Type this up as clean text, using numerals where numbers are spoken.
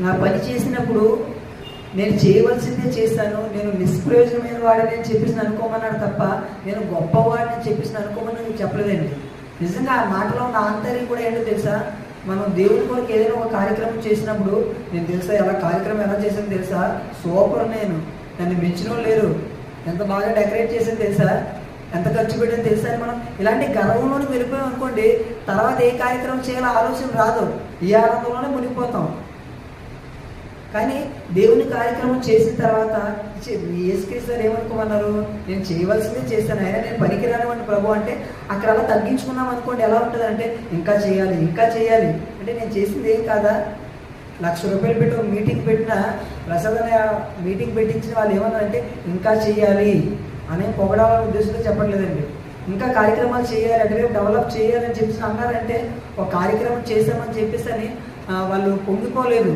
నా పని చేసినప్పుడు నేను చేయవలసిందే చేస్తాను, నేను నిష్ప్రయోజనమైన వాడిని అని చెప్పేసి అనుకోమన్నాడు తప్ప నేను గొప్పవాడిని చెప్పేసి అనుకోమని నేను చెప్పలేదండి. నిజంగా ఆ మాటలో నా ఆంతర్యం కూడా ఏంటో తెలుసా, మనం దేవుని కొరకు ఏదైనా ఒక కార్యక్రమం చేసినప్పుడు నేను తెలుసా ఎలా కార్యక్రమం ఎలా చేసాను తెలుసా, సూపర్, నన్ను మెచ్చిన లేరు, ఎంత బాగా డెకరేట్ చేసాను తెలుసా, ఎంత ఖర్చు పెట్టాను తెలుసా అని మనం ఇలాంటి గర్వంలోనే వెళ్ళిపోయాం అనుకోండి, తర్వాత ఏ కార్యక్రమం చేయాలో ఆలోచన రాదు, ఈ ఆనందంలోనే మునిగిపోతాం. కానీ దేవుని కార్యక్రమం చేసిన తర్వాత యేసుక్రీస్తు గారు ఏమనుకోమన్నారు, నేను చేయవలసిందే చేస్తాను, అయినా నేను పనికిరానివ్వండి ప్రభు అంటే అక్కడ అలా తగ్గించుకున్నాం అనుకోండి ఎలా ఉంటుంది అంటే ఇంకా చేయాలి ఇంకా చేయాలి అంటే నేను చేసింది ఏం కాదా. ₹1,00,000 పెట్టి ఒక మీటింగ్ పెట్టిన ప్రసాద్ అనే మీటింగ్ పెట్టించిన వాళ్ళు ఏమన్నారంటే ఇంకా చేయాలి అనే పొగడాలని ఉద్దేశంతో చెప్పట్లేదండి, ఇంకా కార్యక్రమాలు చేయాలి అటువైపు డెవలప్ చేయాలని చెప్పేసి అన్నారంటే ఒక కార్యక్రమం చేశామని చెప్పేసి అని వాళ్ళు పొంగిపోలేదు.